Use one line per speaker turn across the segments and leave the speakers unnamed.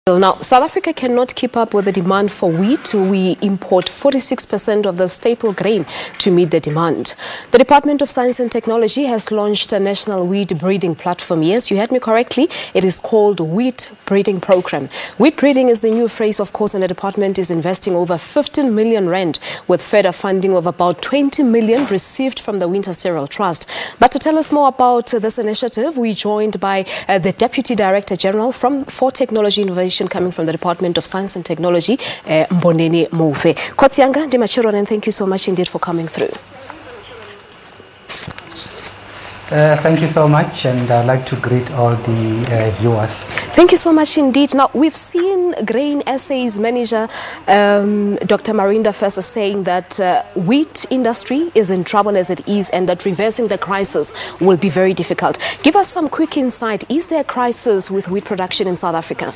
Now, South Africa cannot keep up with the demand for wheat. We import 46% of the staple grain to meet the demand. The Department of Science and Technology has launched a national wheat breeding platform. Yes, you heard me correctly. It is called Wheat Breeding Program. Wheat breeding is the new phrase, of course, and the department is investing over 15 million rand with further funding of about 20 million received from the Winter Cereal Trust. But to tell us more about this initiative, we're joined by the Deputy Director General for Technology Innovation coming from the Department of Science and Technology, Mmboneni Muofhe. Kotsianga, Dimachiron, and thank you so much indeed for coming through.
Thank you so much, and I'd like to greet all the viewers.
Thank you so much indeed. Now, we've seen Grain SA's manager, Dr. Marinda Fessa, saying that wheat industry is in trouble as it is and that reversing the crisis will be very difficult. Give us some quick insight. Is there a crisis with wheat production in South Africa?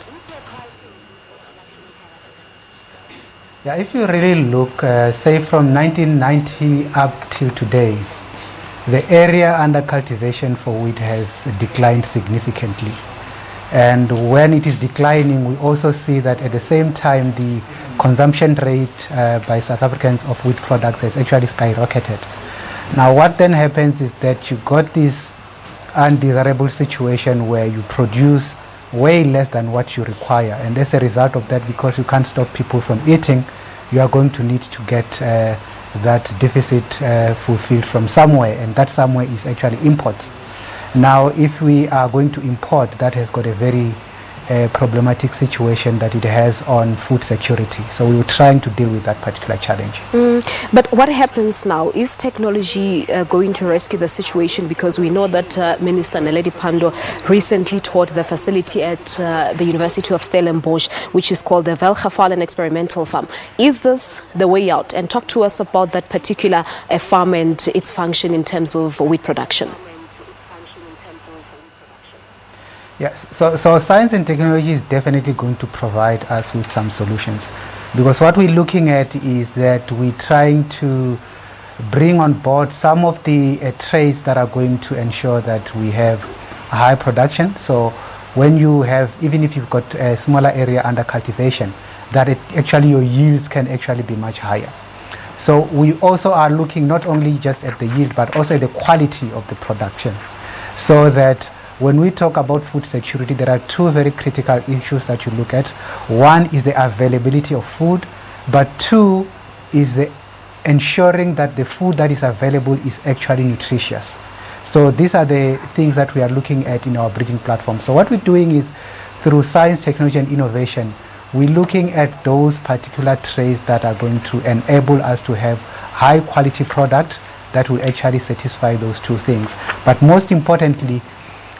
Yeah, if you really look, say from 1990 up till today, the area under cultivation for wheat has declined significantly. And when it is declining, we also see that at the same time, the consumption rate by South Africans of wheat products has actually skyrocketed. Now, what then happens is that you got this undesirable situation where you produce way less than what you require. And as a result of that, because you can't stop people from eating, you are going to need to get that deficit fulfilled from somewhere, and that somewhere is actually imports. Now, if we are going to import, that has got a very problematic situation that it has on food security. So we were trying to deal with that particular challenge.
But what happens now? Is technology going to rescue the situation? Because we know that Minister Naledi Pandor recently toured the facility at the University of Stellenbosch, which is called the Welgevallen Experimental Farm. Is this the way out? And talk to us about that particular farm and its function in terms of wheat production.
Yes, so science and technology is definitely going to provide us with some solutions, because what we're looking at is that we're trying to bring on board some of the traits that are going to ensure that we have high production. So when you have, even if you've got a smaller area under cultivation, that actually your yields can actually be much higher. So we also are looking not only just at the yield, but also at the quality of the production, so that when we talk about food security, there are two very critical issues that you look at. One is the availability of food, but two is the ensuring that the food that is available is actually nutritious. So these are the things that we are looking at in our breeding platform. So what we're doing is, through science, technology, and innovation, we're looking at those particular traits that are going to enable us to have high quality product that will actually satisfy those two things. But most importantly,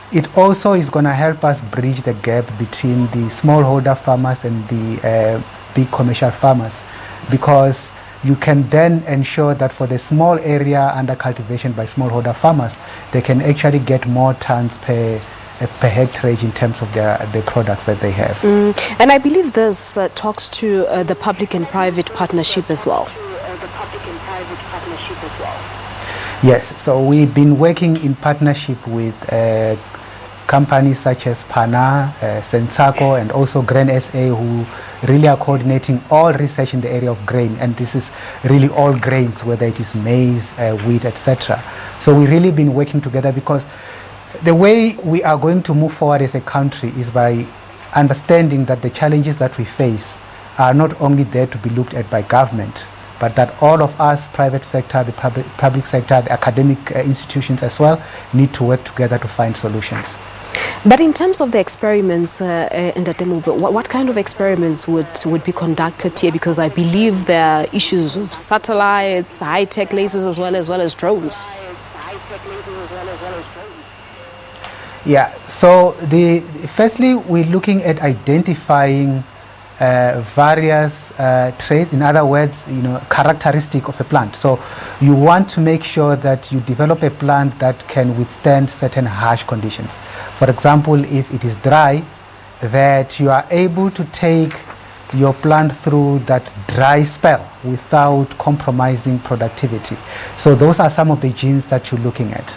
it also is going to help us bridge the gap between the smallholder farmers and the big commercial farmers, because you can then ensure that for the small area under cultivation by smallholder farmers, they can actually get more tons per hectare in terms of the products that they have.
And I believe this talks to the public and private partnership as well.
Yes, so we've been working in partnership with companies such as Pana, Sensaco, and also Grain SA, who really are coordinating all research in the area of grain. And this is really all grains, whether it is maize, wheat, etc. So we've really been working together, because the way we are going to move forward as a country is by understanding that the challenges that we face are not only there to be looked at by government, but that all of us, private sector, the public sector, the academic institutions as well, need to work together to find solutions.
But in terms of the experiments, what kind of experiments would be conducted here? Because I believe there are issues of satellites, high-tech lasers, as well as drones.
Yeah, so firstly, we're looking at identifying various traits, in other words, characteristic of a plant. So you want to make sure that you develop a plant that can withstand certain harsh conditions. For example, if it is dry, that you are able to take your plant through that dry spell without compromising productivity. So those are some of the genes that you're looking at.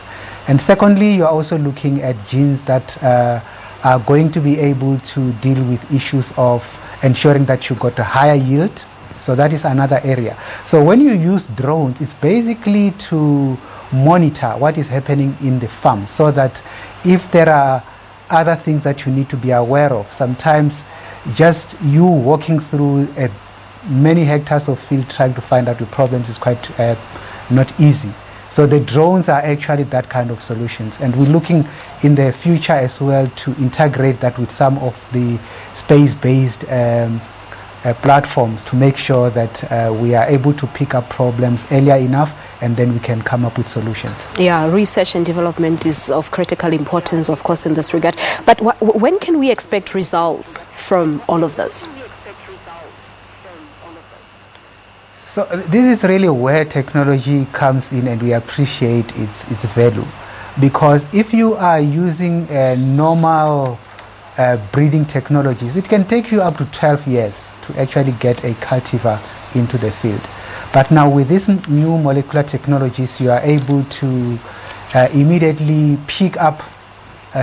And secondly, you're also looking at genes that are going to be able to deal with issues of ensuring that you got a higher yield. So that is another area. So when you use drones, it's basically to monitor what is happening in the farm, so that if there are other things that you need to be aware of, sometimes just you walking through many hectares of field trying to find out the problems is quite not easy. So the drones are actually that kind of solutions, and we're looking in the future as well to integrate that with some of the space-based platforms to make sure that we are able to pick up problems earlier enough, and then we can come up with solutions.
Yeah, research and development is of critical importance, of course, in this regard. But when can we expect results from all of this?
So this is really where technology comes in, and we appreciate its value. Because if you are using normal breeding technologies, it can take you up to 12 years to actually get a cultivar into the field. But now with these new molecular technologies, you are able to immediately pick up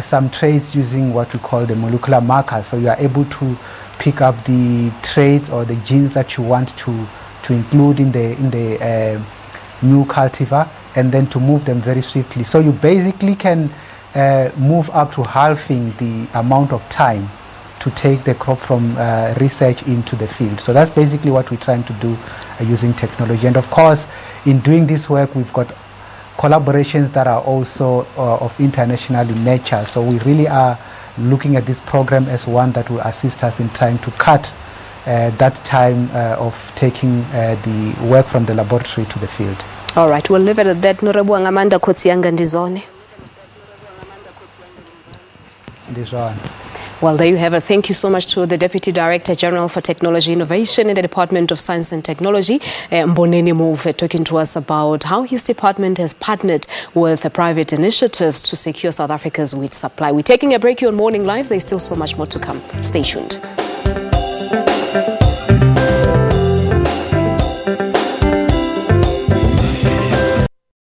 some traits using what we call the molecular markers. So you are able to pick up the traits or the genes that you want to include in the new cultivar, and then to move them very swiftly. So you basically can move up to halving the amount of time to take the crop from research into the field. So that's basically what we're trying to do using technology. And of course, in doing this work, we've got collaborations that are also of international in nature. So we really are looking at this program as one that will assist us in trying to cut that time of taking the work from the laboratory to the field.
All right, we'll leave it at that. Norabuang Amanda Kotsianga Ndizone. Well, there you have it. Thank you so much to the Deputy Director General for Technology Innovation in the Department of Science and Technology, Mmboneni Muofhe, talking to us about how his department has partnered with private initiatives to secure South Africa's wheat supply. We're taking a break here on Morning Live. There's still so much more to come. Stay tuned.